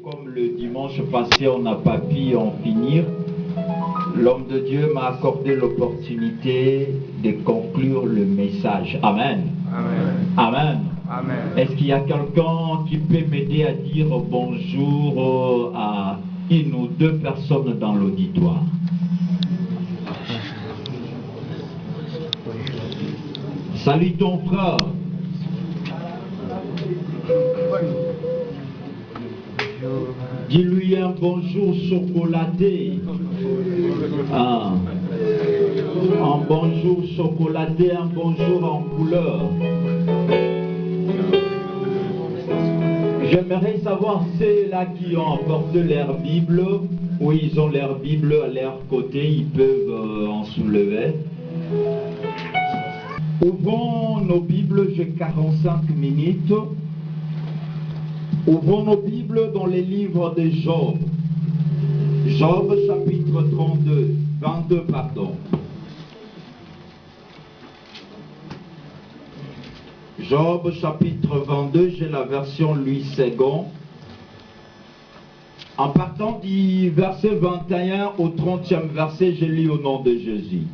Comme le dimanche passé, on n'a pas pu en finir, l'homme de Dieu m'a accordé l'opportunité de conclure le message. Amen. Amen. Amen. Amen. Est-ce qu'il y a quelqu'un qui peut m'aider à dire bonjour à une ou deux personnes dans l'auditoire? Salut ton frère. Dis-lui un bonjour chocolaté. Ah. Un bonjour chocolaté, un bonjour en couleur. J'aimerais savoir ceux-là qui ont apporté leur Bible, ou ils ont leur Bible à leur côté, ils peuvent en soulever. Ouvrons nos Bibles, j'ai 45 minutes. Ouvrons nos Bibles dans les livres de Job. Job chapitre 22, pardon. Job chapitre 22, j'ai la version Louis II. En partant du verset 21 au 30e verset, je lis au nom de Jésus.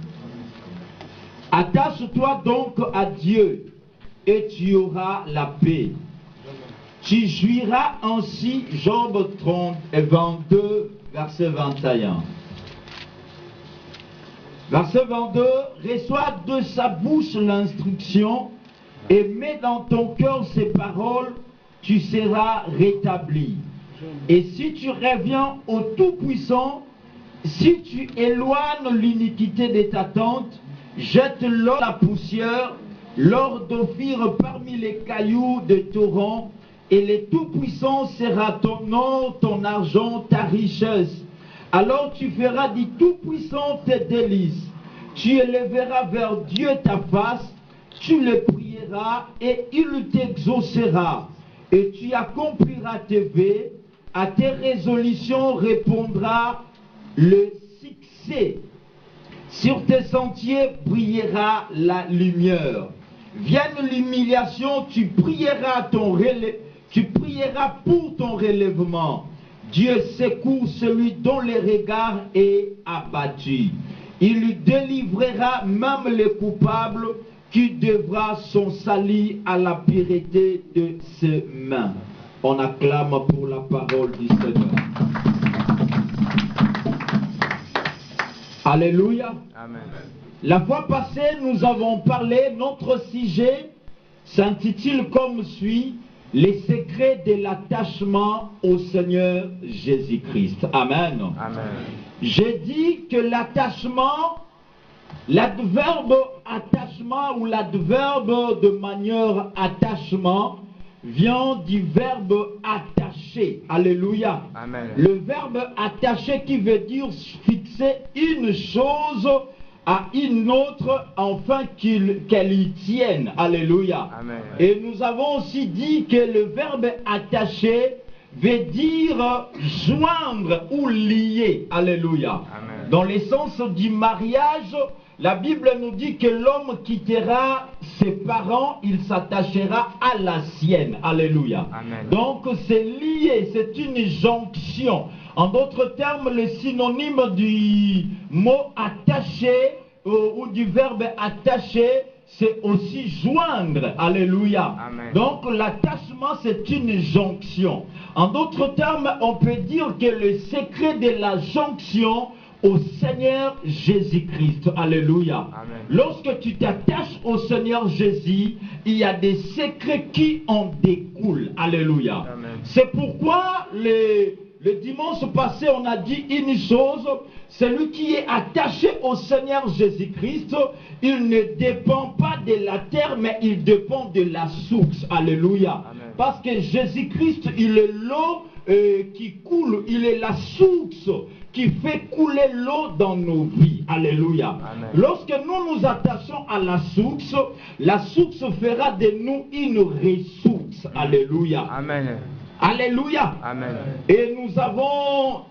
Attache-toi donc à Dieu et tu auras la paix. Tu jouiras ainsi, Job 30 et 22, verset 21. Verset 22, reçois de sa bouche l'instruction et mets dans ton cœur ses paroles, tu seras rétabli. Et si tu reviens au Tout-Puissant, si tu éloignes l'iniquité de ta tente, jette-le la poussière, l'or d'Ophir parmi les cailloux de torrents, et le Tout-Puissant sera ton or, ton argent, ta richesse. Alors tu feras du Tout-Puissant tes délices. Tu élèveras vers Dieu ta face, tu le prieras et il t'exaucera. Et tu accompliras tes vœux, à tes résolutions répondra le succès. Sur tes sentiers brillera la lumière. Vienne l'humiliation, tu prieras pour ton relèvement. Dieu secoue celui dont le regard est abattu. Il lui délivrera même les coupables qui devra son salut à la pureté de ses mains. On acclame pour la parole du Seigneur. Alléluia. Amen. La fois passée, nous avons parlé, notre sujet s'intitule comme suit, les secrets de l'attachement au Seigneur Jésus-Christ. Amen. Amen. J'ai dit que l'attachement, l'adverbe attachement ou l'adverbe de manière attachement vient du verbe attacher. Alléluia. Amen. Le verbe attacher qui veut dire fixer une chose à une autre afin qu'elle y tienne. Alléluia. Amen. Et nous avons aussi dit que le verbe attacher veut dire joindre ou lier. Alléluia. Amen. Dans le sens du mariage, la Bible nous dit que l'homme quittera ses parents, il s'attachera à la sienne. Alléluia. Amen. Donc c'est lié, c'est une jonction. En d'autres termes, le synonyme du mot attaché ou du verbe attacher, c'est aussi joindre. Alléluia. Amen. Donc l'attachement, c'est une jonction. En d'autres termes, on peut dire que le secret de la jonction au Seigneur Jésus-Christ. Alléluia. Amen. Lorsque tu t'attaches au Seigneur Jésus, il y a des secrets qui en découlent. Alléluia. Amen. C'est pourquoi le dimanche passé, on a dit une chose, celui qui est attaché au Seigneur Jésus-Christ, il ne dépend pas de la terre, mais il dépend de la source. Alléluia. Amen. Parce que Jésus-Christ, il est l'eau qui coule, il est la source qui fait couler l'eau dans nos vies. Alléluia. Amen. Lorsque nous nous attachons à la source fera de nous une ressource. Alléluia. Amen. Alléluia. Amen. Et nous avons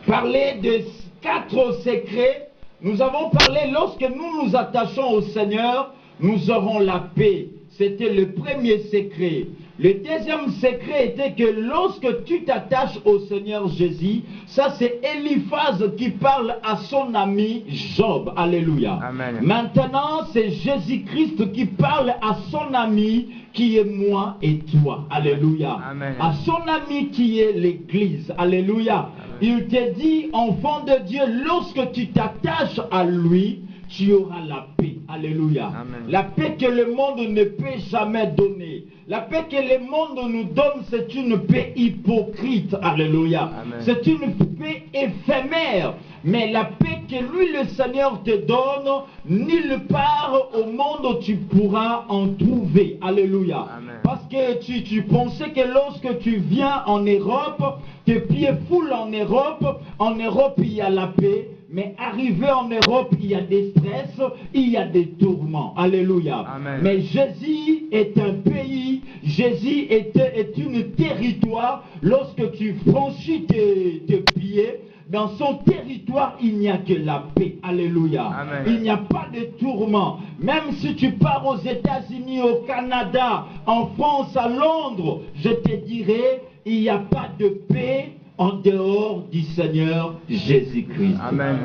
parlé de 4 secrets. Nous avons parlé, lorsque nous nous attachons au Seigneur, nous aurons la paix. C'était le premier secret. Le deuxième secret était que lorsque tu t'attaches au Seigneur Jésus, ça c'est Eliphaz qui parle à son ami Job. Alléluia. Amen. Maintenant, c'est Jésus-Christ qui parle à son ami qui est moi et toi. Alléluia. Amen. À son ami qui est l'Église. Alléluia. Il te dit, enfant de Dieu, lorsque tu t'attaches à lui, tu auras la paix. Alléluia. Amen. La paix que le monde ne peut jamais donner. La paix que le monde nous donne, c'est une paix hypocrite. Alléluia. Amen. C'est une paix éphémère. Mais la paix que lui, le Seigneur, te donne, nulle part au monde tu pourras en trouver. Alléluia. Amen. Parce que tu pensais que lorsque tu viens en Europe, tes pieds foulent en Europe il y a la paix. Mais arrivé en Europe, il y a des stress, il y a des tourments. Alléluia. Amen. Mais Jésus est un pays, Jésus est un territoire. Lorsque tu franchis tes pieds, dans son territoire, il n'y a que la paix. Alléluia. Amen. Il n'y a pas de tourment. Même si tu pars aux États-Unis, au Canada, en France, à Londres, je te dirai, il n'y a pas de paix en dehors du Seigneur Jésus-Christ. Amen.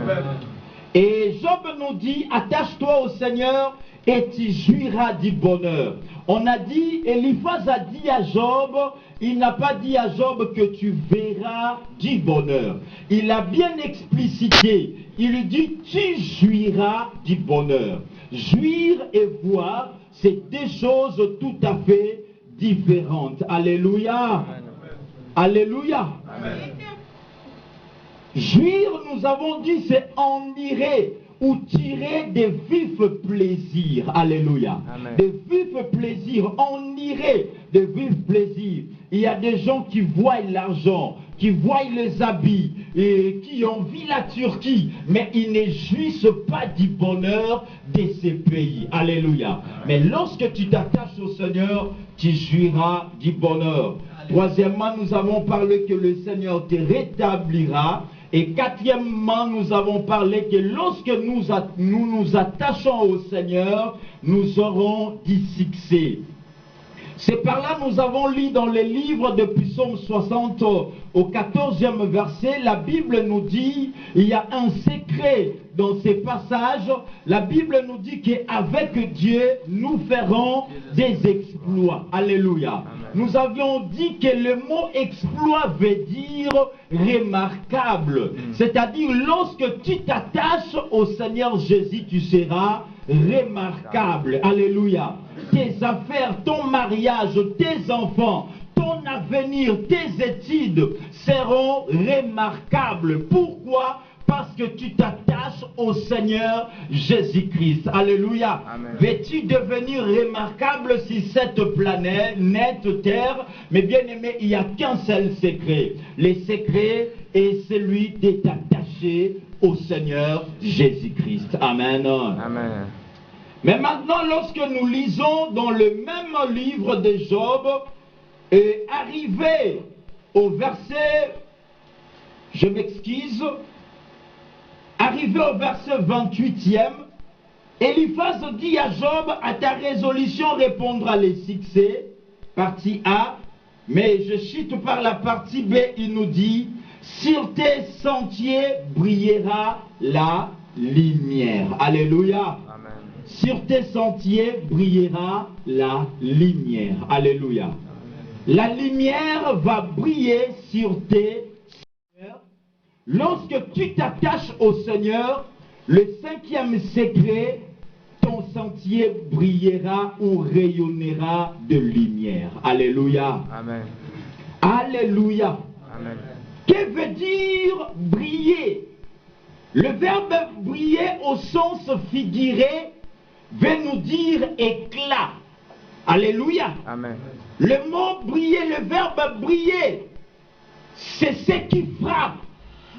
Et Job nous dit, attache-toi au Seigneur et tu jouiras du bonheur. On a dit, Eliphaz a dit à Job, il n'a pas dit à Job que tu verras du bonheur. Il a bien explicité, il lui dit, tu jouiras du bonheur. Jouir et voir, c'est deux choses tout à fait différentes. Alléluia. Alléluia. Amen. Jouir, nous avons dit, c'est envirer ou tirer des vifs plaisirs. Alléluia. Amen. Des vifs plaisirs, envirer des vifs plaisirs. Il y a des gens qui voient l'argent, qui voient les habits, et qui envient la Turquie, mais ils ne jouissent pas du bonheur de ces pays. Alléluia. Mais lorsque tu t'attaches au Seigneur, tu jouiras du bonheur. Troisièmement, nous avons parlé que le Seigneur te rétablira. Et quatrièmement, nous avons parlé que lorsque nous nous attachons au Seigneur, nous aurons du succès. C'est par là nous avons lu dans les livres de Psaume 60 au 14e verset, la Bible nous dit, il y a un secret dans ces passages, la Bible nous dit qu'avec Dieu, nous ferons des exploits. Alléluia. Nous avions dit que le mot exploit veut dire remarquable. C'est-à-dire, lorsque tu t'attaches au Seigneur Jésus, tu seras remarquable. Alléluia. Tes affaires, ton mariage, tes enfants, ton avenir, tes études seront remarquables. Pourquoi? Parce que tu t'attaches au Seigneur Jésus-Christ. Alléluia. Veux-tu devenir remarquable sur cette planète, Terre? Mais bien aimé, il n'y a qu'un seul secret. Le secret est celui de t'attacher au Seigneur Jésus-Christ. Amen. Amen. Mais maintenant, lorsque nous lisons dans le même livre de Job, et arrivé au verset, je m'excuse, arrivé au verset 28e, Eliphaz dit à Job, à ta résolution répondra les succès, partie A, mais je cite par la partie B, il nous dit, sur tes sentiers brillera la lumière. Alléluia. Amen. Sur tes sentiers brillera la lumière. Alléluia. La lumière va briller sur tes sentiers. Lorsque tu t'attaches au Seigneur, le cinquième secret, ton sentier brillera ou rayonnera de lumière. Alléluia. Amen. Alléluia. Amen. Que veut dire briller? Le verbe briller au sens figuré veut nous dire éclat. Alléluia. Amen. Le mot briller, le verbe briller, c'est ce qui frappe.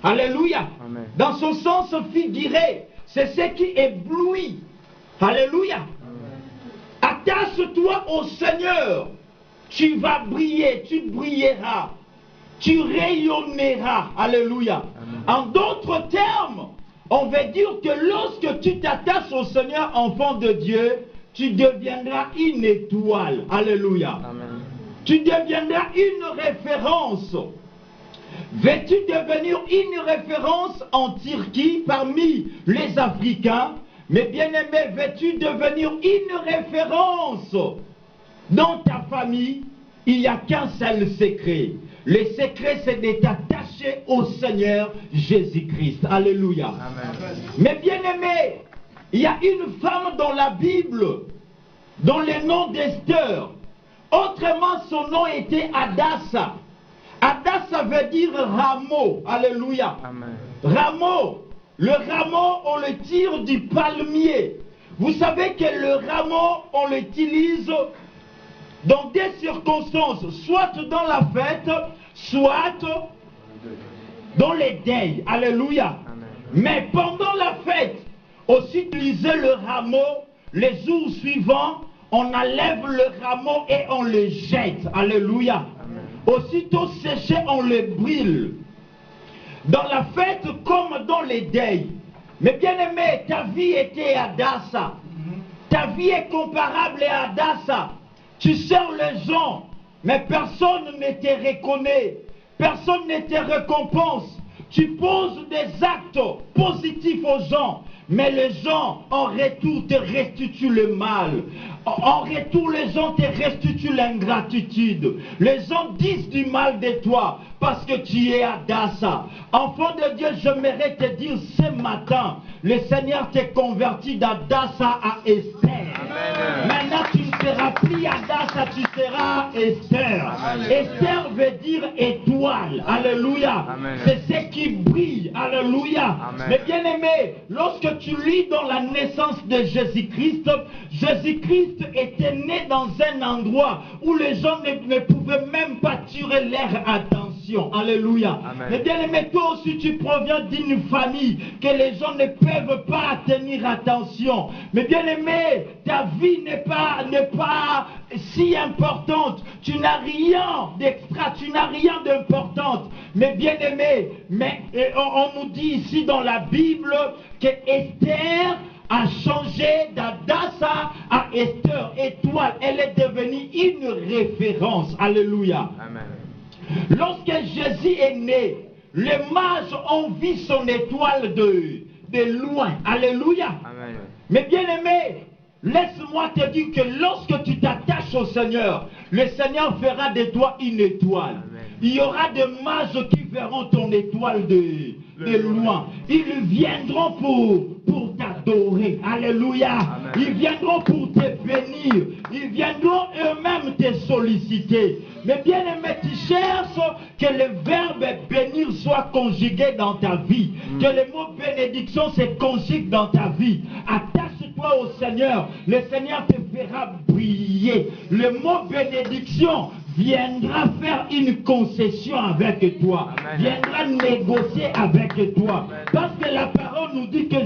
Alléluia. Amen. Dans son sens figuré, c'est ce qui éblouit. Alléluia. Attache-toi au Seigneur. Tu vas briller, tu brilleras. Tu rayonneras. Alléluia. En d'autres termes, on veut dire que lorsque tu t'attaches au Seigneur, enfant de Dieu, tu deviendras une étoile. Alléluia. Amen. Tu deviendras une référence. Veux-tu devenir une référence en Turquie parmi les Africains? Mais bien aimé, veux-tu devenir une référence dans ta famille? Il n'y a qu'un seul secret. Le secret, c'est de t'attacher au Seigneur Jésus-Christ. Alléluia. Amen. Mais bien aimé, il y a une femme dans la Bible dont le nom d'Esther. Autrement, son nom était Adassa. Adassa veut dire rameau. Alléluia. Amen. Rameau. Le rameau, on le tire du palmier. Vous savez que le rameau, on l'utilise dans des circonstances, soit dans la fête, soit dans les deuils. Alléluia. Amen. Mais pendant la fête, aussi utiliser le rameau, les jours suivants, on enlève le rameau et on le jette. Alléluia. Amen. Aussitôt séché, on le brûle. Dans la fête comme dans les deuils. Mais bien aimé, ta vie était à Adassa. Ta vie est comparable à Adassa. Tu sers les gens, mais personne ne te reconnaît. Personne ne te récompense. Tu poses des actes positifs aux gens, mais les gens en retour te restituent le mal. En retour, les gens te restituent l'ingratitude. Les gens disent du mal de toi parce que tu es Adassa. Enfant de Dieu, j'aimerais te dire ce matin, le Seigneur t'est converti d'Adassa à Esther. Amen. Maintenant, tu ne seras plus Adassa, tu seras Esther. Amen. Esther veut dire étoile. Alléluia. Amen. C'est ce qui brille. Alléluia. Amen. Mais bien aimé, lorsque tu lis dans la naissance de Jésus-Christ, Jésus-Christ était né dans un endroit où les gens ne pouvaient même pas tirer leur attention. Alléluia. Amen. Mais bien aimé, toi aussi tu proviens d'une famille que les gens ne peuvent pas tenir attention. Mais bien aimé, ta vie n'est pas si importante. Tu n'as rien d'extra, tu n'as rien d'important. Mais bien aimé, on nous dit ici dans la Bible que Esther a changé d'Adassa à Esther, étoile. Elle est devenue une référence. Alléluia. Amen. Lorsque Jésus est né, les mages ont vu son étoile de loin. Alléluia. Amen. Mais bien aimé, laisse-moi te dire que lorsque tu t'attaches au Seigneur, le Seigneur fera de toi une étoile. Amen. Il y aura des mages qui verront ton étoile de loin. Ils viendront pour t'adorer. Alléluia. Amen. Ils viendront pour te bénir. Ils viendront eux-mêmes te solliciter. Mais bien aimé, tu cherches que le verbe bénir soit conjugué dans ta vie. Que le mot bénédiction se conjugue dans ta vie. Attache-toi au Seigneur. Le Seigneur te fera briller. Le mot bénédiction viendra faire une concession avec toi. Amen. Viendra négocier avec toi. Amen. Parce que la parole nous dit que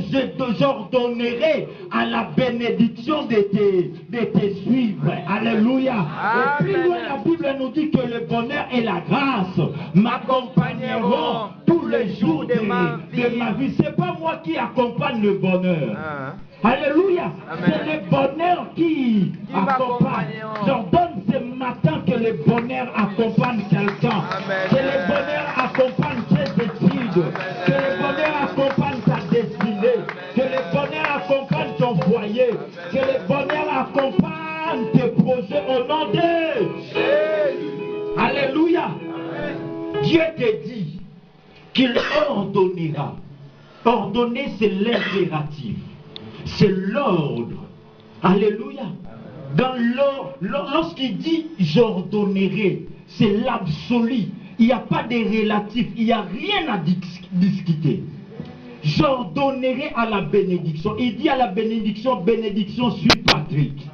j'ordonnerai à la bénédiction de te suivre. Alléluia. Et plus Amen. loin, la Bible nous dit que le bonheur et la grâce m'accompagneront tous les jours de ma vie. C'est pas moi qui accompagne le bonheur. Hein? Alléluia. Amen. C'est le bonheur qui accompagne. J'ordonne ce matin que le bonheur accompagne quelqu'un. Amen. Que le bonheur accompagne tes études. Que le bonheur accompagne ta destinée. Que le bonheur accompagne ton foyer. Que le bonheur accompagne tes projets au nom de Jésus. Alléluia. Dieu te dit qu'il ordonnera. Ordonner, c'est l'impératif. C'est l'ordre. Alléluia. Dans l'ordre, lorsqu'il dit j'ordonnerai, c'est l'absolu. Il n'y a pas de relatif. Il n'y a rien à discuter. J'ordonnerai à la bénédiction. Il dit à la bénédiction, bénédiction suis Patrick.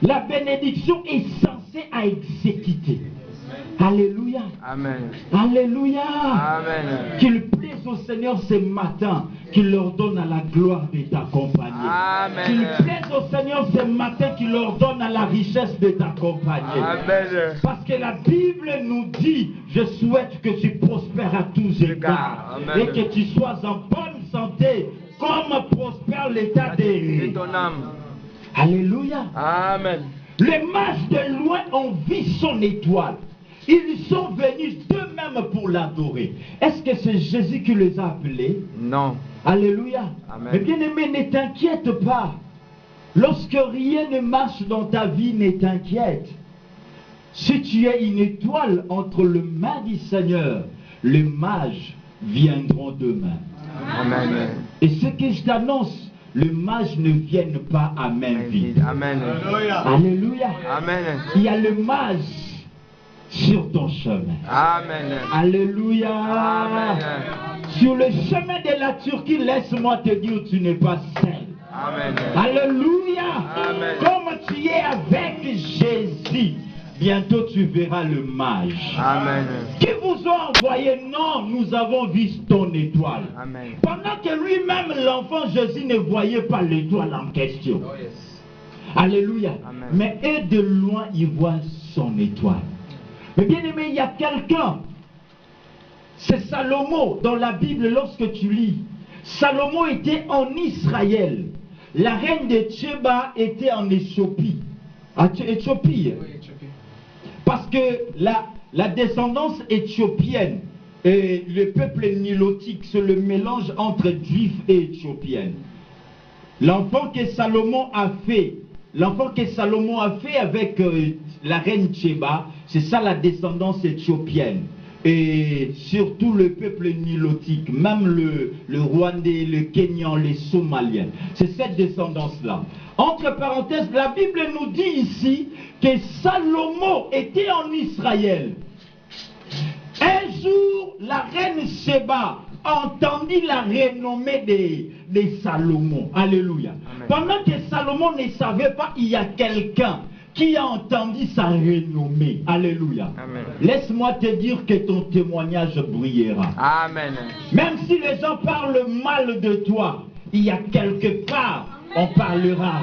La bénédiction est censée à exécuter. Alléluia. Amen. Alléluia. Amen. Qu'il plaise plaises au Seigneur ce matin, qu'il leur donne à la gloire de t'accompagner. Amen. Qu'il plaise au Seigneur ce matin, qu'il leur donne à la richesse de t'accompagner. Amen. Parce que la Bible nous dit, je souhaite que tu prospères à tous égards. Amen. Et que tu sois en bonne santé, comme prospère l'état Et de ton âme. Alléluia. Amen. Les mages de loin ont vu son étoile. Ils sont venus d'eux-mêmes pour l'adorer. Est-ce que c'est Jésus qui les a appelés? Non. Alléluia. Amen. Mais bien aimé, ne t'inquiète pas. Lorsque rien ne marche dans ta vie, ne t'inquiète. Si tu es une étoile entre les mains du Seigneur, les mages viendront d'eux-mêmes. Amen. Et ce que je t'annonce, les mages ne viennent pas à main vide. Amen. Alléluia. Amen. Il y a le mage sur ton chemin. Amen. Alléluia. Amen. Sur le chemin de la Turquie, laisse-moi te dire, tu n'es pas seul. Amen. Alléluia. Amen. Comme tu es avec Jésus, bientôt tu verras le mage. Amen. Qui vous a envoyé? Non, nous avons vu ton étoile. Amen. Pendant que lui-même, l'enfant Jésus, ne voyait pas l'étoile en question. Alléluia. Amen. Mais eux de loin, ils voient son étoile. Mais bien aimé, il y a quelqu'un. C'est Salomon dans la Bible, lorsque tu lis. Salomon était en Israël. La reine de Tchéba était en Éthiopie. Éthiopie. Parce que la descendance éthiopienne et le peuple nilotique, c'est le mélange entre juifs et éthiopiens. L'enfant que Salomon a fait avec la reine Tchéba, c'est ça la descendance éthiopienne. Et surtout le peuple nilotique, même le Rwandais, le Kenyan, les Somaliens. C'est cette descendance-là. Entre parenthèses, la Bible nous dit ici que Salomon était en Israël. Un jour, la reine Sheba entendit la renommée de Salomon. Alléluia. Amen. Pendant que Salomon ne savait pas, il y a quelqu'un qui a entendu sa renommée. Alléluia. Amen. Laisse-moi te dire que ton témoignage brillera. Amen. Même si les gens parlent mal de toi, il y a quelque part, on parlera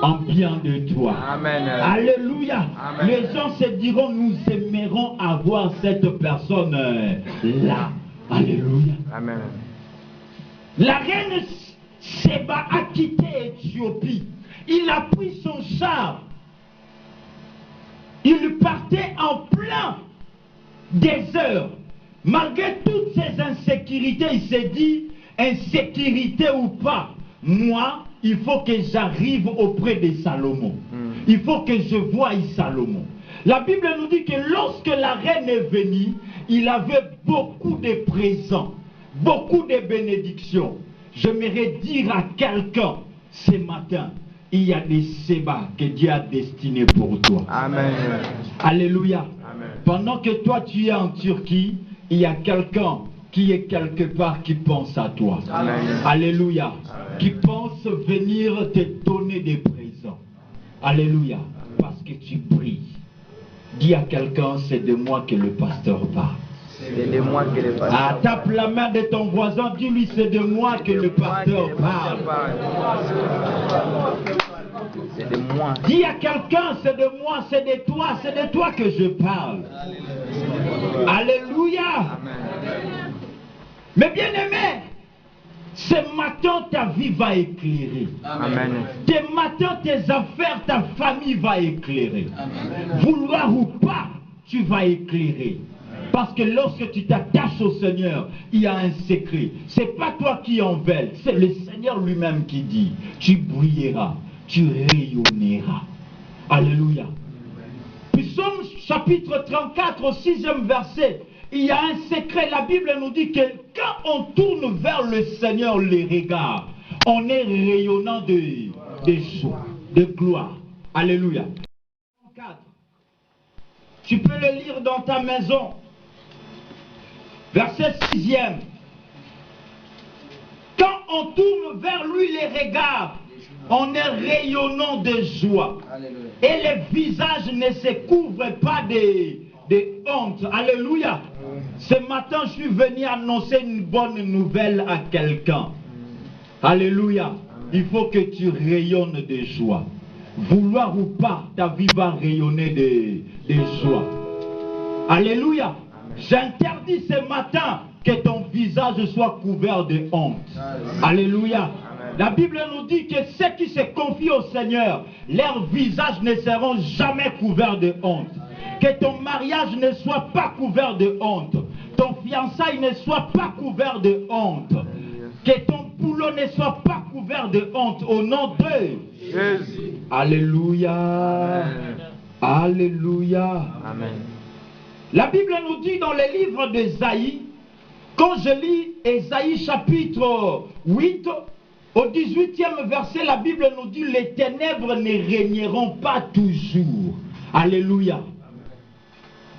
en bien de toi. Amen. Alléluia. Amen. Les gens se diront, nous aimerons avoir cette personne là. Alléluia. Amen. La reine Sheba a quitté Éthiopie. Il a pris son char. Il partait en plein désert. Malgré toutes ces insécurités, il s'est dit, insécurité ou pas, moi, il faut que j'arrive auprès de Salomon. Il faut que je voie Salomon. La Bible nous dit que lorsque la reine est venue, il avait beaucoup de présents, beaucoup de bénédictions. J'aimerais dire à quelqu'un ce matin, il y a des Sheba que Dieu a destinés pour toi. Amen. Alléluia. Amen. Pendant que toi tu es en Turquie, il y a quelqu'un qui est quelque part qui pense à toi. Amen. Alléluia. Amen. Qui pense venir te donner des présents. Alléluia. Parce que tu brilles. Dis à quelqu'un, c'est de moi que le pasteur parle. C'est de moi que le pasteur Ah, tape la main de ton voisin, dis-lui, c'est de moi que le pasteur parle. C'est de moi. Dis à quelqu'un, c'est de moi, c'est de toi que je parle. Alléluia. Amen. Mais bien aimé, ce matin ta vie va éclairer. Amen. Ce matin tes affaires, ta famille va éclairer. Vouloir ou pas, tu vas éclairer. Parce que lorsque tu t'attaches au Seigneur, il y a un secret. C'est pas toi qui en veulent, c'est le Seigneur lui-même qui dit, tu brilleras, tu rayonneras. Alléluia. Psaume chapitre 34 au 6e verset, il y a un secret. La Bible nous dit que quand on tourne vers le Seigneur les regards, on est rayonnant de joie, de gloire. Alléluia. 4. Tu peux le lire dans ta maison. Verset 6e. Quand on tourne vers lui les regards, on est rayonnant de joie. Alléluia. Et les visages ne se couvrent pas de honte. Alléluia. Ce matin, je suis venu annoncer une bonne nouvelle à quelqu'un. Alléluia. Il faut que tu rayonnes de joie. Vouloir ou pas, ta vie va rayonner de joie. Alléluia. J'interdis ce matin que ton visage soit couvert de honte. Alléluia. La Bible nous dit que ceux qui se confient au Seigneur, leurs visages ne seront jamais couverts de honte. Que ton mariage ne soit pas couvert de honte. Ton fiançailles ne soit pas couvert de honte. Que ton boulot ne soit pas couvert de honte. Au nom de Jésus. Alléluia. Amen. Alléluia. Amen. La Bible nous dit dans les livres d'Ésaïe, quand je lis Ésaïe chapitre 8, au 18e verset, la Bible nous dit les ténèbres ne régneront pas toujours. Alléluia.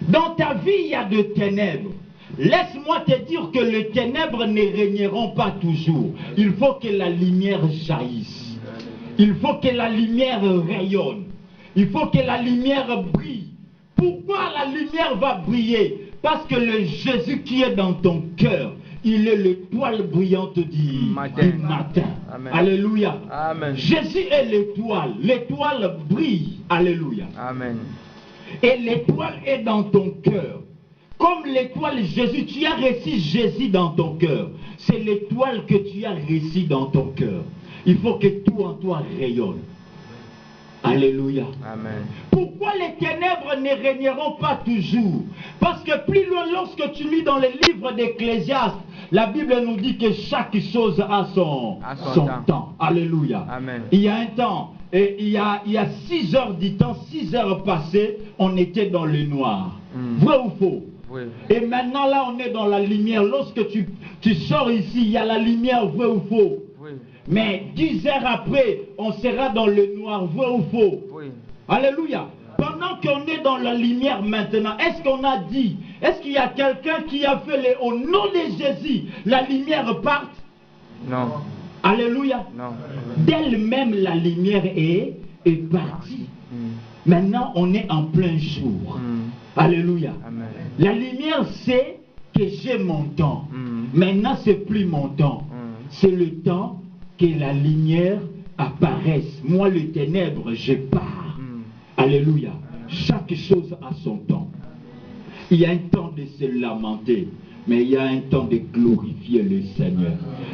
Dans ta vie, il y a de ténèbres. Laisse-moi te dire que les ténèbres ne régneront pas toujours. Il faut que la lumière jaillisse. Il faut que la lumière rayonne. Il faut que la lumière brille. Pourquoi la lumière va briller? Parce que le Jésus qui est dans ton cœur, il est l'étoile brillante du matin. Amen. Alléluia. Amen. Jésus est l'étoile. L'étoile brille. Alléluia. Amen. Et l'étoile est dans ton cœur. Comme l'étoile Jésus, tu as reçu Jésus dans ton cœur. C'est l'étoile que tu as reçue dans ton cœur. Il faut que tout en toi rayonne. Alléluia. Amen. Pourquoi les ténèbres ne régneront pas toujours? Parce que plus loin, lorsque tu lis dans les livres d'Ecclésiaste, la Bible nous dit que chaque chose a son temps. Alléluia. Amen. Il y a un temps, et il y a 6 heures du temps, 6 heures passées, on était dans le noir. Vrai ou faux? Oui. Et maintenant là, on est dans la lumière. Lorsque tu sors ici, il y a la lumière, vrai ou faux? Oui. Mais 10 heures après, on sera dans le noir, vrai ou faux? Oui. Alléluia. Pendant qu'on est dans la lumière maintenant, est-ce qu'on a dit, est-ce qu'il y a quelqu'un qui a fait au nom de Jésus, la lumière parte? Non. Alléluia. Non. D'elle-même, la lumière est partie. Maintenant, on est en plein jour. Alléluia. Amen. La lumière, c'est que j'ai mon temps. Maintenant, c'est plus mon temps. C'est le temps que la lumière apparaisse. Moi, les ténèbres, je pars. Alléluia. Chaque chose a son temps. Il y a un temps de se lamenter, mais il y a un temps de glorifier le Seigneur.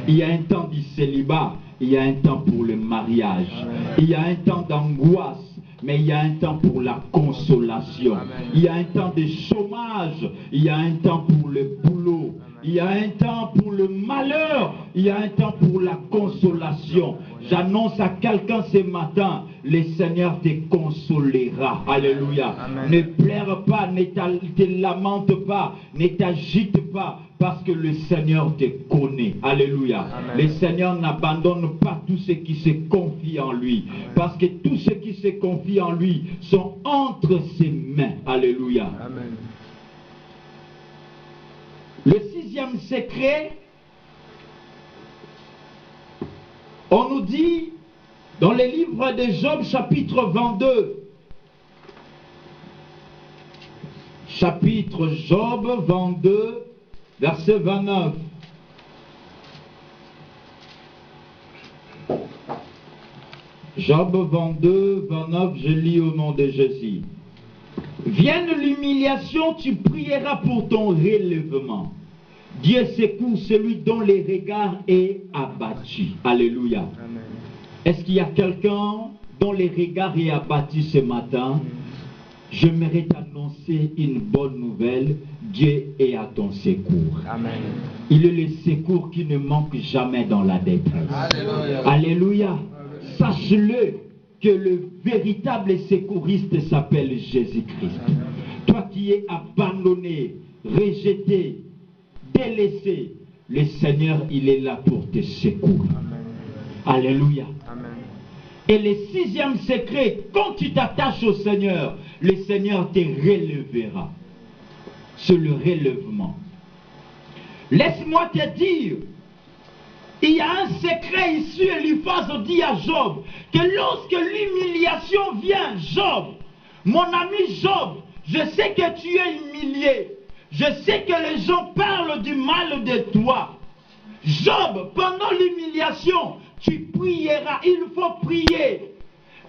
Il y a un temps du célibat, il y a un temps pour le mariage. Il y a un temps d'angoisse, mais il y a un temps pour la consolation. Il y a un temps de chômage, il y a un temps pour le boulot. Il y a un temps pour le malheur, il y a un temps pour la consolation. J'annonce à quelqu'un ce matin, le Seigneur te consolera. Alléluia. Amen. Ne pleure pas, ne te lamente pas, ne t'agite pas, parce que le Seigneur te connaît. Alléluia. Amen. Le Seigneur n'abandonne pas tous ceux qui se confient en lui. Parce que tous ceux qui se confient en lui sont entre ses mains. Alléluia. Amen. Le 6e secret, on nous dit dans les livres de Job chapitre 22, chapitre Job 22, verset 29. Job 22, 29, je lis au nom de Jésus. Vienne l'humiliation, tu prieras pour ton relèvement. Dieu secoue celui dont le regard est abattu. Alléluia. Amen. Est-ce qu'il y a quelqu'un dont le regard est abattu ce matin? J'aimerais t'annoncer une bonne nouvelle. Dieu est à ton secours. Amen. Il est le secours qui ne manque jamais dans la détresse. Alléluia. Alléluia. Sache-le que le véritable secouriste s'appelle Jésus-Christ. Toi qui es abandonné, rejeté, délaissé, le Seigneur, il est là pour te secourir. Alléluia. Amen. Et le 6e secret, quand tu t'attaches au Seigneur, le Seigneur te relèvera. C'est le relèvement. Laisse-moi te dire, il y a un secret ici, Eliphaz dit à Job, que lorsque l'humiliation vient, Job, mon ami Job, je sais que tu es humilié. je sais que les gens parlent du mal de toi. Job, pendant l'humiliation, tu prieras. Il faut prier.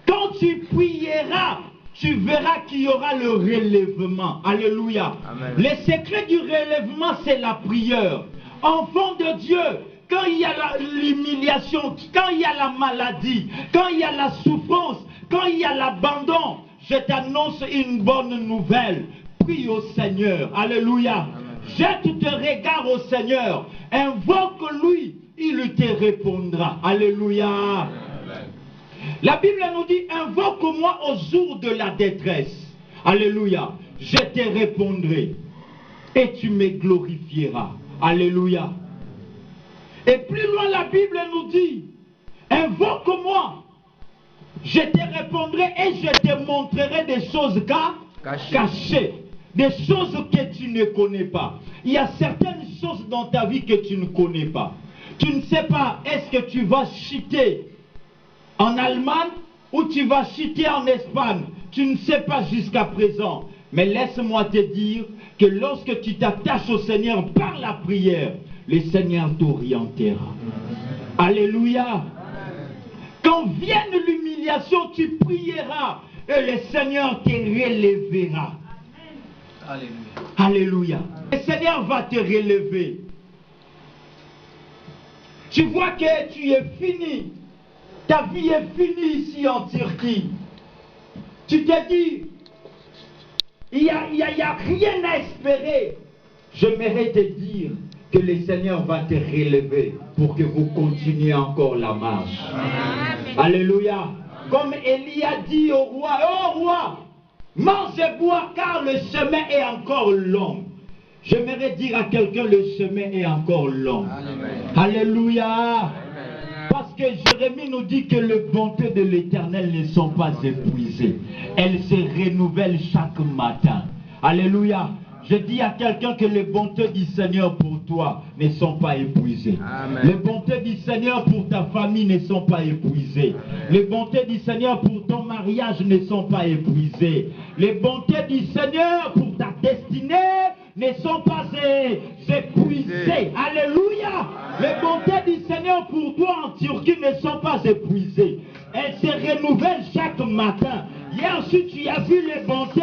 Quand tu prieras, tu verras qu'il y aura le relèvement. Alléluia. Amen. Le secret du relèvement, c'est la prière. Enfant de Dieu, quand il y a l'humiliation, quand il y a la maladie, quand il y a la souffrance, quand il y a l'abandon, je t'annonce une bonne nouvelle. Prie au Seigneur. Alléluia. Amen. Jette tes regards au Seigneur. Invoque-lui, il te répondra. Alléluia. Amen. La Bible nous dit, invoque-moi au jour de la détresse. Alléluia. Je te répondrai et tu me glorifieras. Alléluia. Et plus loin, la Bible nous dit, invoque-moi, je te répondrai et je te montrerai des choses cachées. Des choses que tu ne connais pas. Il y a certaines choses dans ta vie que tu ne connais pas. Tu ne sais pas, est-ce que tu vas chuter en Allemagne ou tu vas chuter en Espagne? Tu ne sais pas jusqu'à présent. Mais laisse-moi te dire que lorsque tu t'attaches au Seigneur par la prière, le Seigneur t'orientera. Alléluia. Quand vienne l'humiliation, tu prieras et le Seigneur te relèvera. Alléluia. Alléluia. Le Seigneur va te relever. Tu vois que tu es fini. Ta vie est finie ici en Turquie. Tu te dis, il n'y a rien à espérer. J'aimerais te dire que le Seigneur va te relever pour que vous continuiez encore la marche. Amen. Alléluia. Comme Élie a dit au roi, oh roi, mange et bois car le chemin est encore long. J'aimerais dire à quelqu'un, le chemin est encore long. Amen. Alléluia. Amen. Parce que Jérémie nous dit que les bontés de l'Éternel ne sont pas épuisées. Elles se renouvellent chaque matin. Alléluia. Je dis à quelqu'un que les bontés du Seigneur pour toi ne sont pas épuisées. Amen. Les bontés du Seigneur pour ta famille ne sont pas épuisées. Amen. Les bontés du Seigneur pour ton mariage ne sont pas épuisées. Les bontés du Seigneur pour ta destinée ne sont pas épuisées. Alléluia. Amen. Les bontés du Seigneur pour toi en Turquie ne sont pas épuisées. Elles se renouvellent chaque matin. Hier, si tu as vu les bontés,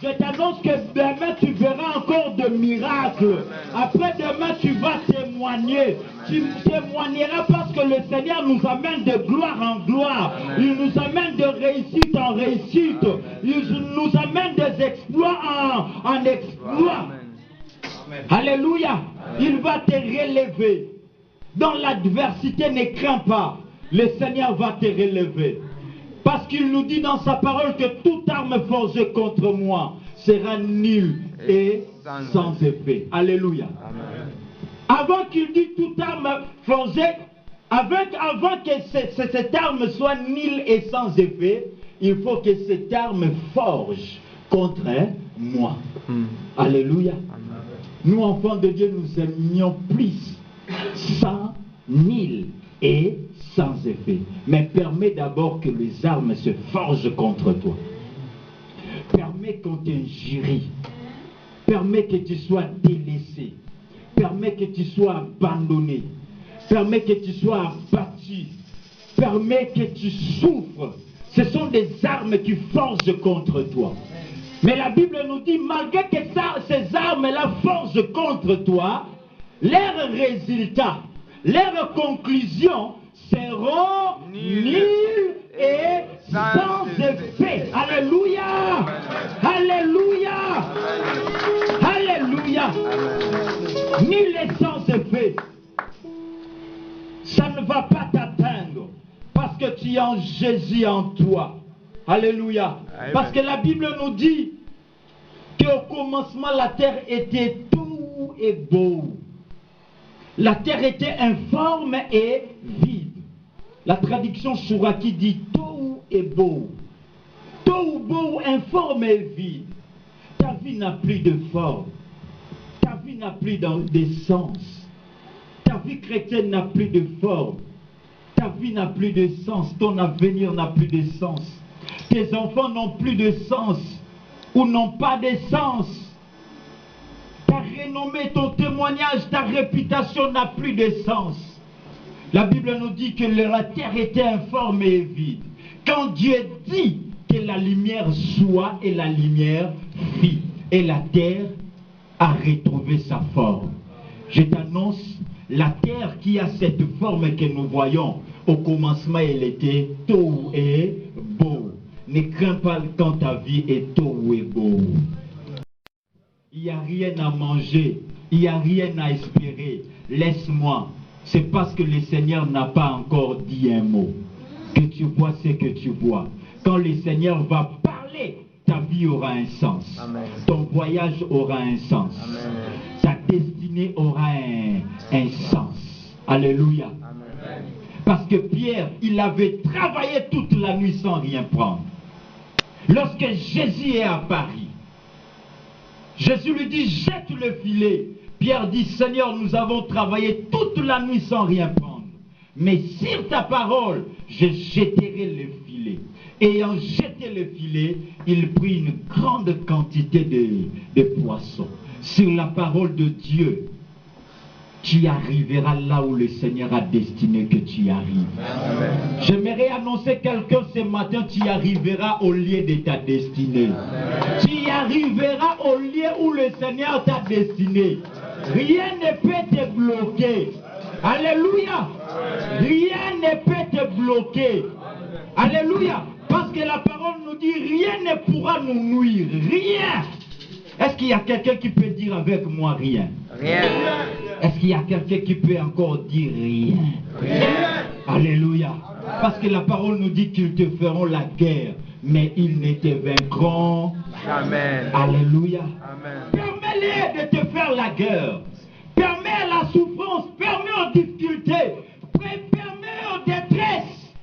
je t'annonce que demain tu verras encore de miracles. Après-demain tu vas témoigner. Tu témoigneras parce que le Seigneur nous amène de gloire en gloire. Il nous amène de réussite en réussite. Il nous amène des exploits en exploits. Alléluia. Il va te relever. Dans l'adversité, ne crains pas. Le Seigneur va te relever. Parce qu'il nous dit dans sa parole que toute arme forgée contre moi sera nulle et sans effet. Alléluia. Amen. Avant qu'il dise toute arme forgée, avant que cette arme soit nulle et sans effet, il faut que cette arme forge contre moi. Alléluia. Amen. Nous, enfants de Dieu, nous aimions plus sans nul et sans effet. Mais permets d'abord que les armes se forgent contre toi. Permets qu'on t'injurie. Permets que tu sois délaissé. Permets que tu sois abandonné. Permets que tu sois abattu. Permets que tu souffres. Ce sont des armes qui forgent contre toi. Mais la Bible nous dit, malgré que ces armes-là forgent contre toi, leurs résultats, leurs conclusions seront nuls et sans effet. Alléluia. Alléluia. Alléluia. Nuls et sans effet. Ça ne va pas t'atteindre parce que tu as Jésus en toi. Alléluia. Parce que la Bible nous dit qu'au commencement la terre était tout et beau. La terre était informe et vide. La traduction Chouraki dit tout est beau. Tout beau, informe et vide. Ta vie n'a plus de forme. Ta vie n'a plus d'essence. Ta vie chrétienne n'a plus de forme. Ta vie n'a plus de sens. Ton avenir n'a plus de sens. Tes enfants n'ont plus de sens ou n'ont pas de sens. Ta ta renommée, ton témoignage, ta réputation n'a plus de sens. La Bible nous dit que la terre était informe et vide. Quand Dieu dit que la lumière soit, et la lumière fit, et la terre a retrouvé sa forme. Je t'annonce, la terre qui a cette forme que nous voyons, au commencement elle était tohu et beau. Ne crains pas quand ta vie est tohu et beau. Il n'y a rien à manger, il n'y a rien à espérer. Laisse-moi. C'est parce que le Seigneur n'a pas encore dit un mot que tu vois ce que tu vois. Quand le Seigneur va parler, ta vie aura un sens. Amen. Ton voyage aura un sens. Amen. Ta destinée aura un sens. Alléluia. Amen. Parce que Pierre, il avait travaillé toute la nuit sans rien prendre. Lorsque Jésus est à Paris, Jésus lui dit, jette le filet. Pierre dit, Seigneur, nous avons travaillé toute la nuit sans rien prendre. Mais sur ta parole, je jetterai le filet. Ayant jeté le filet, il prit une grande quantité de poissons. Sur la parole de Dieu, tu arriveras là où le Seigneur a destiné que tu arrives. J'aimerais annoncer quelqu'un ce matin, tu arriveras au lieu de ta destinée. Amen. Tu arriveras au lieu où le Seigneur t'a destiné. Rien ne peut te bloquer. Alléluia. Rien ne peut te bloquer. Alléluia. Parce que la parole nous dit, rien ne pourra nous nuire. Rien. Est-ce qu'il y a quelqu'un qui peut dire avec moi rien? Rien. Est-ce qu'il y a quelqu'un qui peut encore dire rien? Rien. Alléluia. Parce que la parole nous dit qu'ils te feront la guerre, mais ils ne te vaincront jamais. Alléluia. Amen. Permets-les de te faire la guerre. Permets la souffrance, permets aux difficultés, permets aux détresses.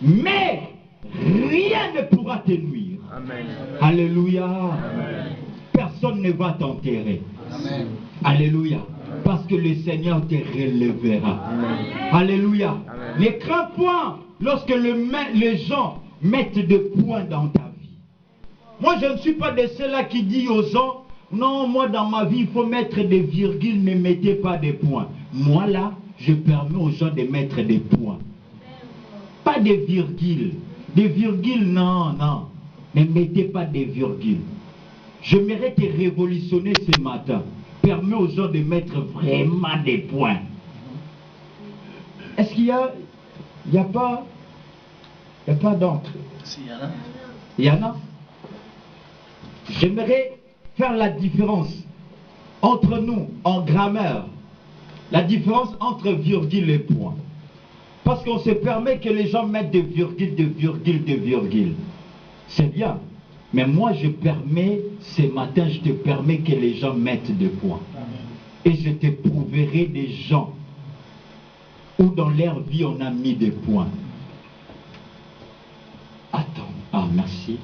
Mais rien ne pourra te nuire. Amen. Alléluia. Amen. Personne ne va t'enterrer. Amen. Alléluia. Parce que le Seigneur te relèvera. Amen. Alléluia. Amen. Ne crains point lorsque les gens mettent des points dans ta vie. Moi, je ne suis pas de ceux-là qui disent aux gens, non, moi dans ma vie, il faut mettre des virgules, ne mettez pas des points. Moi là, je permets aux gens de mettre des points. Pas des virgules. Des virgules, non, non. Ne mettez pas des virgules. J'aimerais te révolutionner ce matin. Permets aux gens de mettre vraiment des points. Est-ce qu'il y a... Il n'y a pas... Il n'y a pas d'encre. S'il y en a. Il y en a. J'aimerais faire la différence entre nous, en grammaire. La différence entre virgule et point. Parce qu'on se permet que les gens mettent des virgules, des virgules, des virgules. C'est bien. Mais moi, je permets, ce matin, je te permets que les gens mettent des points. Et je te prouverai des gens où dans leur vie, on a mis des points. Attends. Ah, merci.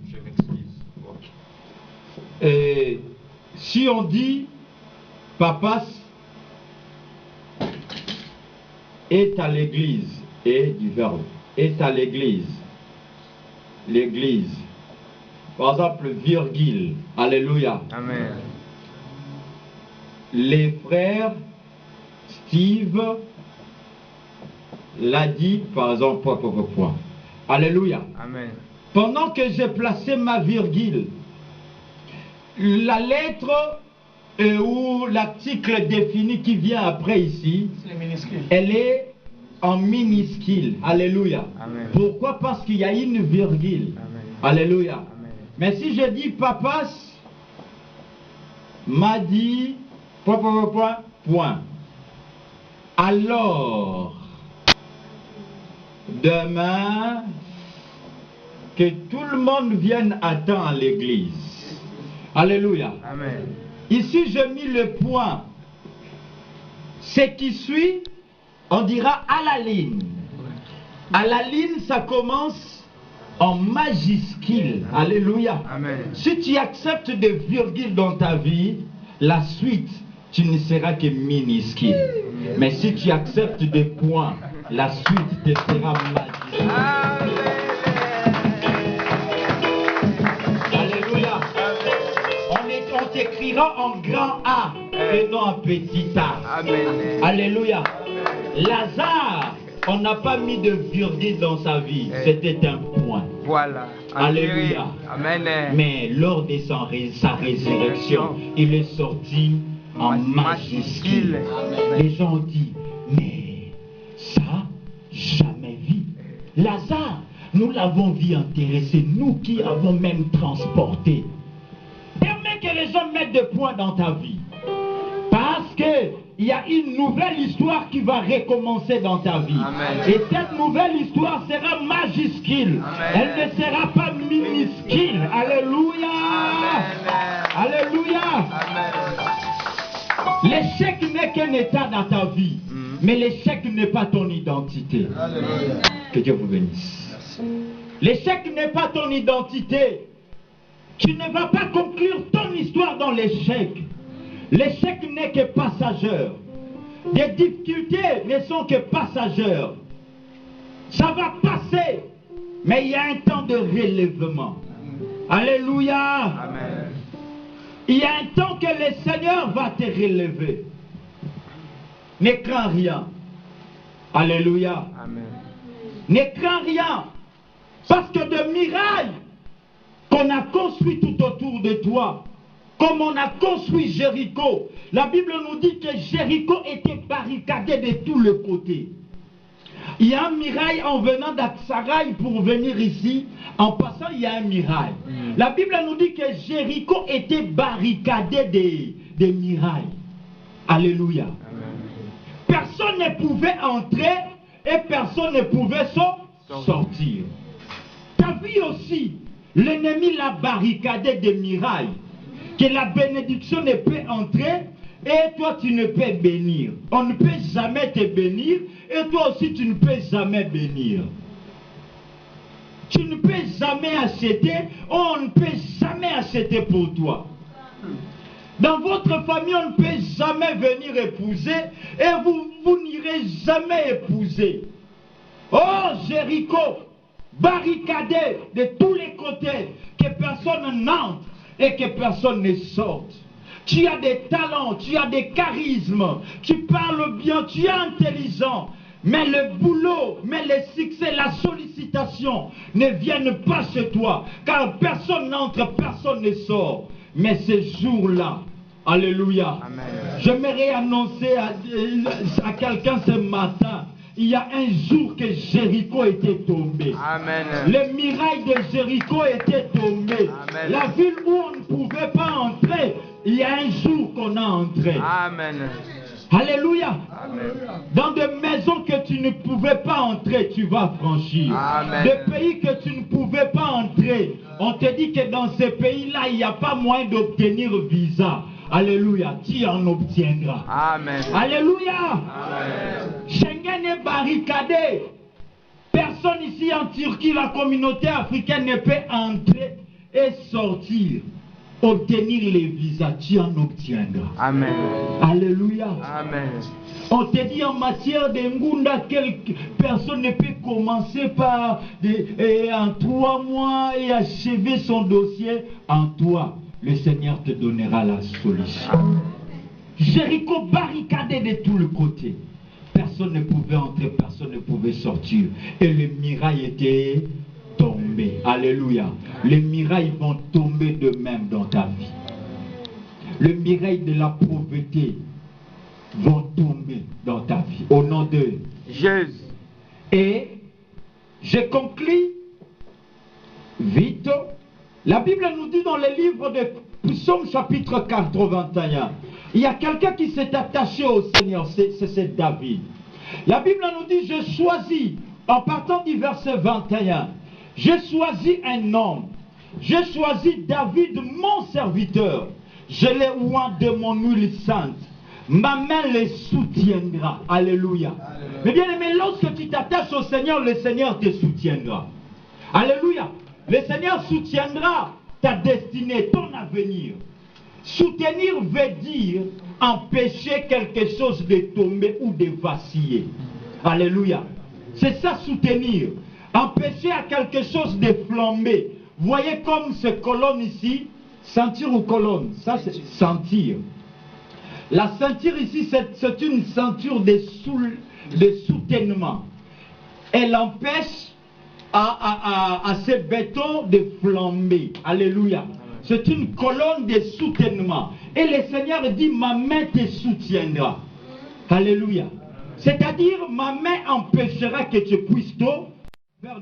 Je m'excuse. Okay. Si on dit, Papas est à l'église, et du verbe, est à l'église. L'église. Par exemple, virgule. Alléluia. Amen. Les frères Steve l'a dit, par exemple, point. Alléluia. Amen. Pendant que j'ai placé ma virgule, la lettre ou l'article défini qui vient après ici, elle est en minuscule. Alléluia. Amen. Pourquoi? Parce qu'il y a une virgule. Amen. Alléluia. Amen. Mais si je dis Papas m'a dit point. Alors demain que tout le monde vienne à temps à l'église. Alléluia. Amen. Ici j'ai mis le point. Ce qui suit, on dira à la ligne. À la ligne, ça commence en majuscule. Alléluia. Amen. Si tu acceptes des virgules dans ta vie, la suite, tu ne seras que minuscule. Mais si tu acceptes des points, la suite te sera majuscule. ira en grand A et non en petit A. Amen. Alléluia. Lazare, on n'a pas mis de virgule dans sa vie. C'était un point. Voilà. Alléluia. Amen. Mais lors de sa résurrection, il est sorti en majuscule. Les gens ont dit, mais ça, jamais vu. Lazare, nous l'avons vu enterré, c'est nous qui avons même transporté. Permets que les gens mettent des points dans ta vie. Parce qu'il y a une nouvelle histoire qui va recommencer dans ta vie. Amen. Et cette nouvelle histoire sera majuscule. Amen. Elle ne sera pas minuscule. Alléluia. Amen. Alléluia. Amen. L'échec n'est qu'un état dans ta vie. Mais l'échec n'est pas ton identité. Alléluia. Que Dieu vous bénisse. L'échec n'est pas ton identité. Tu ne vas pas conclure ton histoire dans l'échec. L'échec n'est que passager. Les difficultés ne sont que passagères. Ça va passer. Mais il y a un temps de relèvement. Alléluia. Amen. Il y a un temps que le Seigneur va te relever. Ne crains rien. Alléluia. Amen. Ne crains rien. Parce que de mirailles qu'on a construit tout autour de toi, comme on a construit Jéricho, la Bible nous dit que Jéricho était barricadé de tous les côtés. Il y a un mirail en venant d'Aksaraï pour venir ici. En passant, il y a un mirail. La Bible nous dit que Jéricho était barricadé des mirailles. Alléluia. Personne ne pouvait entrer et personne ne pouvait sortir. Tu as vu aussi, l'ennemi l'a barricadé des mirailles. Que la bénédiction ne peut entrer et toi tu ne peux bénir. On ne peut jamais te bénir et toi aussi tu ne peux jamais bénir. Tu ne peux jamais acheter, on ne peut jamais acheter pour toi. Dans votre famille, on ne peut jamais venir épouser et vous n'irez jamais épouser. Oh, Jéricho, barricadé de tous les côtés, que personne n'entre et que personne ne sorte. Tu as des talents, tu as des charismes, tu parles bien, tu es intelligent. Mais le boulot, mais le succès, la sollicitation ne viennent pas chez toi. Car personne n'entre, personne ne sort. Mais ce jour-là, alléluia, j'aimerais annoncer à quelqu'un ce matin, il y a un jour que Jéricho était tombé. Amen. Les mirailles de Jéricho étaient tombées. Amen. La ville où on ne pouvait pas entrer, il y a un jour qu'on a entré. Amen. Alléluia. Amen. Dans des maisons que tu ne pouvais pas entrer, tu vas franchir. Amen. Des pays que tu ne pouvais pas entrer, on te dit que dans ces pays-là, il n'y a pas moyen d'obtenir visa. Alléluia, tu en obtiendras. Amen. Alléluia. Amen. Schengen est barricadé. Personne ici en Turquie, la communauté africaine ne peut entrer et sortir. Obtenir les visas, tu en obtiendras. Amen. Alléluia. Amen. On te dit en matière de Ngunda, personne ne peut commencer par en 3 mois et achever son dossier. En toi, le Seigneur te donnera la solution. Jéricho barricadé de tous les côtés. Personne ne pouvait entrer, personne ne pouvait sortir. Et les mirailles étaient tombés. Alléluia. Les mirailles vont tomber de même dans ta vie. Les mirailles de la pauvreté vont tomber dans ta vie. Au nom de Jésus. Et je conclus vite. La Bible nous dit dans le livre de Psaume chapitre 81, il y a quelqu'un qui s'est attaché au Seigneur, c'est David. La Bible nous dit, je choisis, en partant du verset 21, j'ai choisi un homme, j'ai choisi David, mon serviteur, je l'ai oint de mon huile sainte, ma main le soutiendra. Alléluia. Mais bien aimé, lorsque tu t'attaches au Seigneur, le Seigneur te soutiendra. Alléluia. Le Seigneur soutiendra ta destinée, ton avenir. Soutenir veut dire empêcher quelque chose de tomber ou de vaciller. Alléluia. C'est ça, soutenir. Empêcher à quelque chose de flamber. Voyez comme ces colonnes ici, Ceinture ou colonne? Ça, c'est sentir. La ceinture ici, c'est une ceinture de soutènement. Elle empêche à ces bétons de flamber. Alléluia. C'est une colonne de soutènement. Et le Seigneur dit, ma main te soutiendra. Alléluia. C'est-à-dire, ma main empêchera que tu puisses tomber.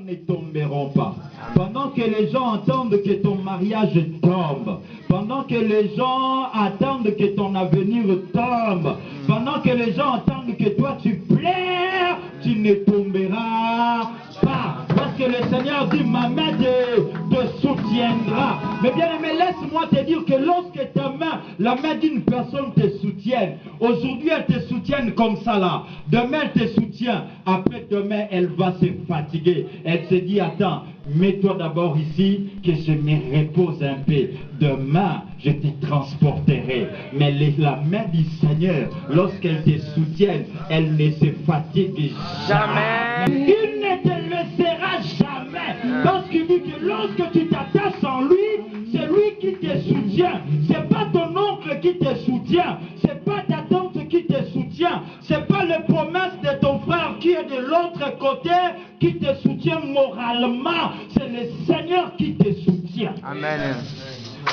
Ne tomberont pas. Pendant que les gens attendent que ton mariage tombe, pendant que les gens attendent que ton avenir tombe, pendant que les gens attendent que toi tu pleures, tu ne tomberas pas. Parce que le Seigneur dit, ma main te soutiendra. Mais bien aimé, laisse-moi te dire que lorsque ta main, la main d'une personne te soutienne, aujourd'hui elle te soutienne comme ça là, demain elle te soutient, après demain elle va se fatiguer. Elle se dit, attends, mets-toi d'abord ici, que je me repose un peu. Demain, je te transporterai. Mais la main du Seigneur, lorsqu'elle te soutienne, elle ne se fatigue jamais. Il ne te laissera jamais. Parce qu'il dit que lorsque tu t'attaches en lui, c'est lui qui te soutient. C'est pas ton oncle qui te soutient. C'est pas ta tante qui te soutient. C'est pas les promesses de ton frère qui est de l'autre côté qui te soutient moralement. C'est le Seigneur qui te soutient. Amen.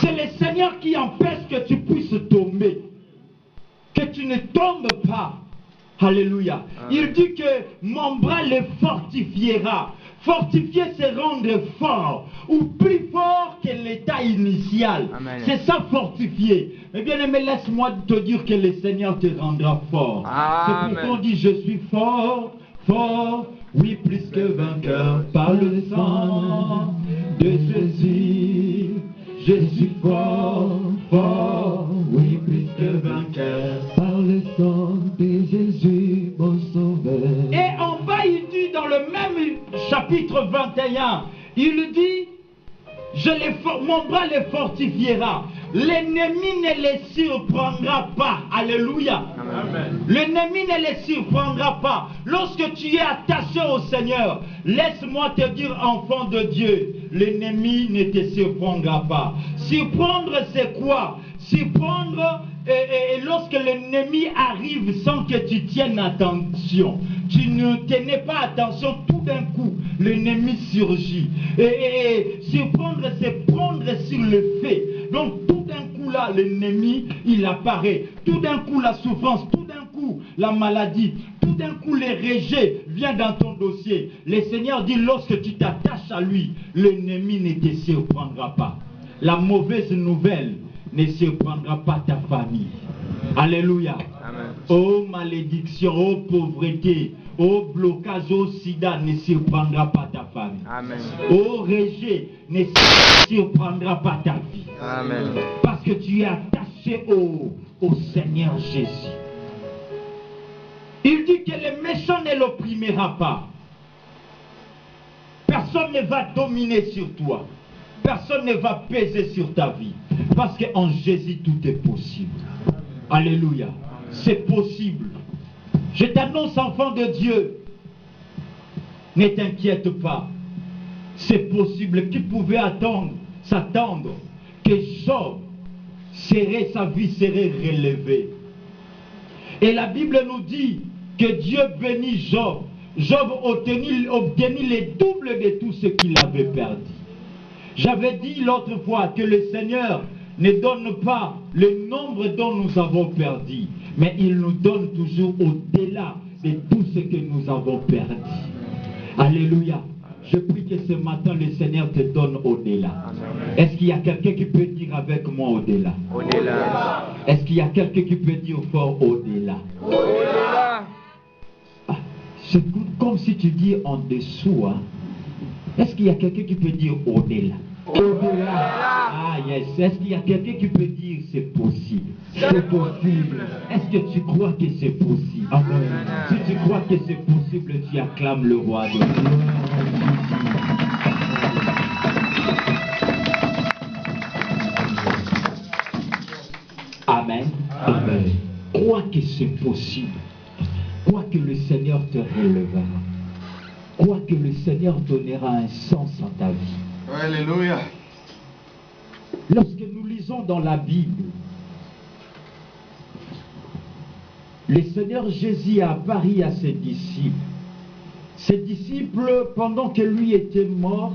C'est le Seigneur qui empêche que tu puisses tomber. Que tu ne tombes pas. Alléluia. Il dit que mon bras le fortifiera. Fortifier, c'est rendre fort, ou plus fort que l'état initial. C'est ça, fortifier. Mais bien aimé, laisse-moi te dire que le Seigneur te rendra fort. C'est pourquoi on dit, je suis fort, fort, oui, plus que vainqueur, par le sang de Jésus. Je suis fort, fort, oui, plus que vainqueur, par le sang de Jésus, mon sauveur. Et en bas, il dit dans le même chapitre 21, il dit, mon bras les fortifiera. L'ennemi ne les surprendra pas. Alléluia. L'ennemi ne les surprendra pas. Lorsque tu es attaché au Seigneur, laisse-moi te dire, enfant de Dieu, l'ennemi ne te surprendra pas. Surprendre, c'est quoi? Surprendre, et lorsque l'ennemi arrive sans que tu tiennes attention, tu ne tenais pas attention, tout d'un coup, l'ennemi surgit. Et surprendre, c'est prendre sur le fait. Donc, tout d'un coup, là, l'ennemi, il apparaît. Tout d'un coup, la souffrance, tout d'un coup, la maladie, tout d'un coup, les rejets viennent dans ton dossier. Le Seigneur dit, lorsque tu t'attaches à lui, l'ennemi ne te surprendra pas. La mauvaise nouvelle ne surprendra pas ta famille. Alléluia. Amen. Oh malédiction, oh pauvreté, oh blocage, oh sida ne surprendra pas ta famille. Amen. Oh rejet ne surprendra pas ta vie. Amen. Parce que tu es attaché au Seigneur Jésus. Il dit que le méchant ne l'opprimera pas. Personne ne va dominer sur toi. Personne ne va peser sur ta vie. Parce qu'en Jésus, tout est possible. Alléluia. C'est possible. Je t'annonce, enfant de Dieu, ne t'inquiète pas. C'est possible. Qui pouvait s'attendre que Job sa vie serait relevée. Et la Bible nous dit que Dieu bénit Job. Job obtenit le double de tout ce qu'il avait perdu. J'avais dit l'autre fois que le Seigneur ne donne pas le nombre dont nous avons perdu, mais il nous donne toujours au-delà de tout ce que nous avons perdu. Alléluia. Je prie que ce matin le Seigneur te donne au-delà. Est-ce qu'il y a quelqu'un qui peut dire avec moi au-delà? Au-delà. Est-ce qu'il y a quelqu'un qui peut dire fort au-delà? Au-delà. Ah, c'est comme si tu dis en dessous. Hein? Est-ce qu'il y a quelqu'un qui peut dire au-delà? Au-delà. Ah yes. Est-ce qu'il y a quelqu'un qui peut dire c'est possible? C'est possible. Est-ce que tu crois que c'est possible? Amen. Si tu crois que c'est possible, tu acclames le roi de Dieu. Amen. Amen. Crois que c'est possible. Crois que le Seigneur te relèvera. Crois que le Seigneur donnera un sens à ta vie. Alléluia. Lorsque nous lisons lisons dans la Bible, le Seigneur Jésus a apparu à ses disciples. Ses disciples, pendant que lui était mort,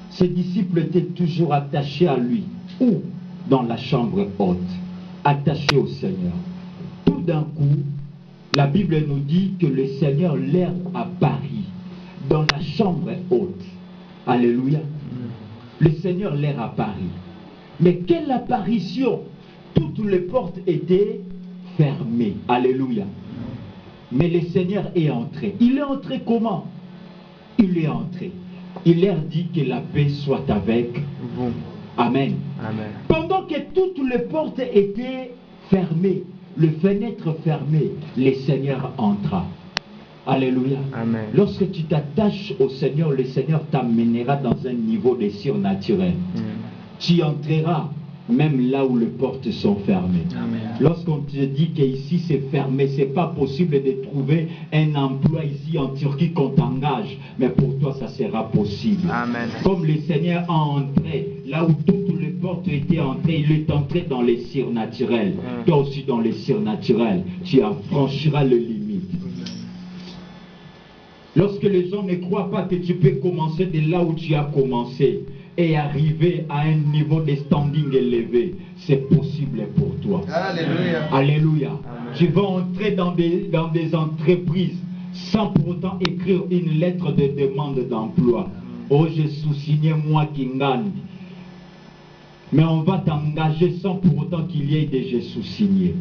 ses disciples étaient toujours attachés à lui, ou dans la chambre haute, attachés au Seigneur. Tout d'un coup, la Bible nous dit que le Seigneur leur apparut dans la chambre haute. Alléluia. Le Seigneur leur apparut. Mais quelle apparition! Toutes les portes étaient fermées. Alléluia. Mais le Seigneur est entré. Il est entré comment? Il est entré. Il leur dit que la paix soit avec vous. Amen. Amen. Pendant que toutes les portes étaient fermées, les fenêtres fermées, le Seigneur entra. Alléluia. Amen. Lorsque tu t'attaches au Seigneur, le Seigneur t'amènera dans un niveau de surnaturel. Tu entreras même là où les portes sont fermées. Lorsqu'on te dit qu'ici c'est fermé, c'est pas possible de trouver un emploi ici en Turquie qu'on t'engage, mais pour toi ça sera possible. Amen. Comme le Seigneur a entré là où toutes les portes étaient entrées, il est entré dans les surnaturels. Toi aussi dans les surnaturels, tu affranchiras les limites. Lorsque les gens ne croient pas que tu peux commencer de là où tu as commencé et arriver à un niveau de standing élevé, c'est possible pour toi. Alléluia. Alléluia. Amen. Tu vas entrer dans des entreprises sans pour autant écrire une lettre de demande d'emploi. Oh, je sous-signais moi qui gagne. Mais on va t'engager sans pour autant qu'il y ait des je sous-signés.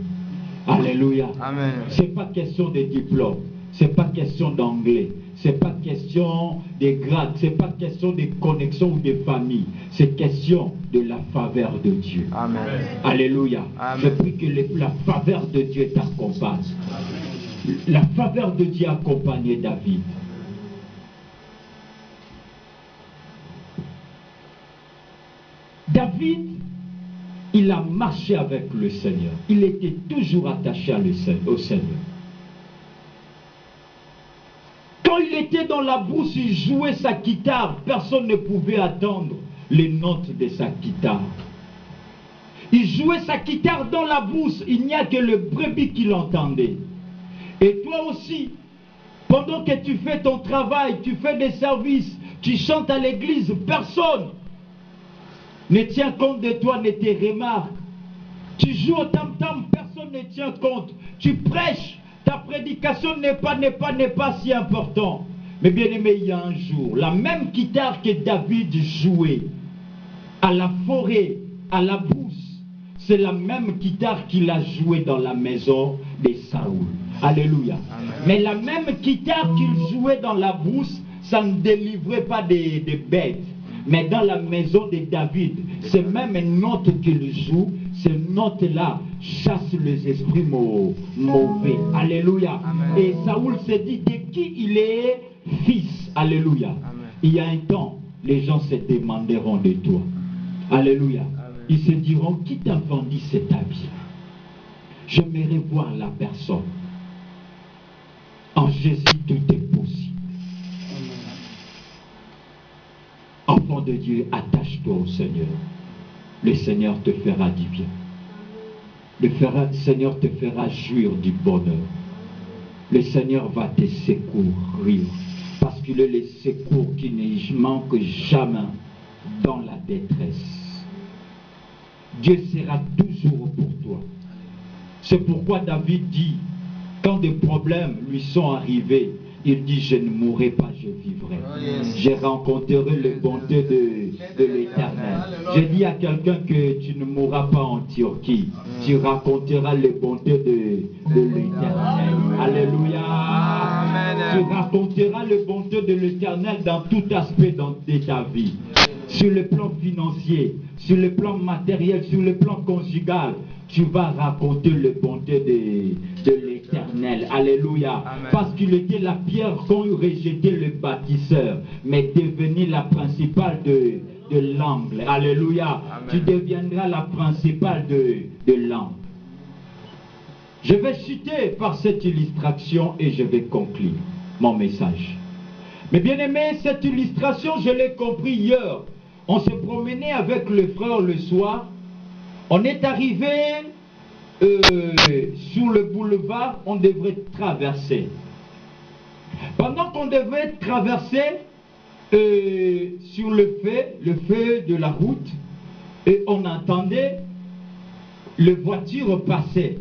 Alléluia. Amen. C'est pas question de diplôme. C'est pas question d'anglais. C'est pas question de grades. C'est pas question de connexion ou de famille. C'est question de la faveur de Dieu. Amen. Alléluia. Amen. Je prie que la faveur de Dieu t'accompagne. La faveur de Dieu a accompagné David. David, il a marché avec le Seigneur. Il était toujours attaché au Seigneur. Quand il était dans la brousse, il jouait sa guitare. Personne ne pouvait attendre les notes de sa guitare. Il jouait sa guitare dans la brousse. Il n'y a que le brebis qui l'entendait. Et toi aussi, pendant que tu fais ton travail, tu fais des services, tu chantes à l'église, personne ne tient compte de toi, ne te remarque. Tu joues au tam-tam, personne ne tient compte. Tu prêches. Ta prédication n'est pas si important. Mais bien aimé, il y a un jour, la même guitare que David jouait à la forêt, à la brousse, c'est la même guitare qu'il a jouée dans la maison de Saoul. Alléluia. Amen. Mais la même guitare qu'il jouait dans la brousse, ça ne délivrait pas des bêtes. Mais dans la maison de David, ces mêmes notes qu'il joue, ces notes-là chassent les esprits mauvais. Alléluia. Amen. Et Saoul se dit de qui il est fils. Alléluia. Amen. Il y a un temps, les gens se demanderont de toi. Alléluia. Amen. Ils se diront, qui t'a vendu cet habit? J'aimerais voir la personne. En Jésus, tout est possible. Enfant de Dieu, attache-toi au Seigneur. Le Seigneur te fera du bien. Le Seigneur te fera jouir du bonheur. Le Seigneur va te secourir. Parce qu'il est le secours qui ne manque jamais dans la détresse. Dieu sera toujours pour toi. C'est pourquoi David dit, quand des problèmes lui sont arrivés, il dit, je ne mourrai pas, je vivrai. J'ai rencontré les bontés de l'Éternel. J'ai dit à quelqu'un que tu ne mourras pas en Turquie. Tu raconteras les bontés de l'Éternel. Alléluia. Tu raconteras les bontés de l'Éternel dans tout aspect de ta vie. Sur le plan financier, sur le plan matériel, sur le plan conjugal. Tu vas raconter les bontés de l'Éternel. Alléluia. Amen. Parce qu'il était la pierre qu'ont rejeté le bâtisseur, mais devenu la principale de l'angle. Alléluia. Amen. Tu deviendras la principale de l'angle. Je vais chuter par cette illustration et je vais conclure mon message. Mais bien aimé, cette illustration, je l'ai compris hier. On se promenait avec le frère le soir. On est arrivé sur le boulevard, on devrait traverser. Pendant qu'on devait traverser sur le feu de la route, et on entendait les voitures passer.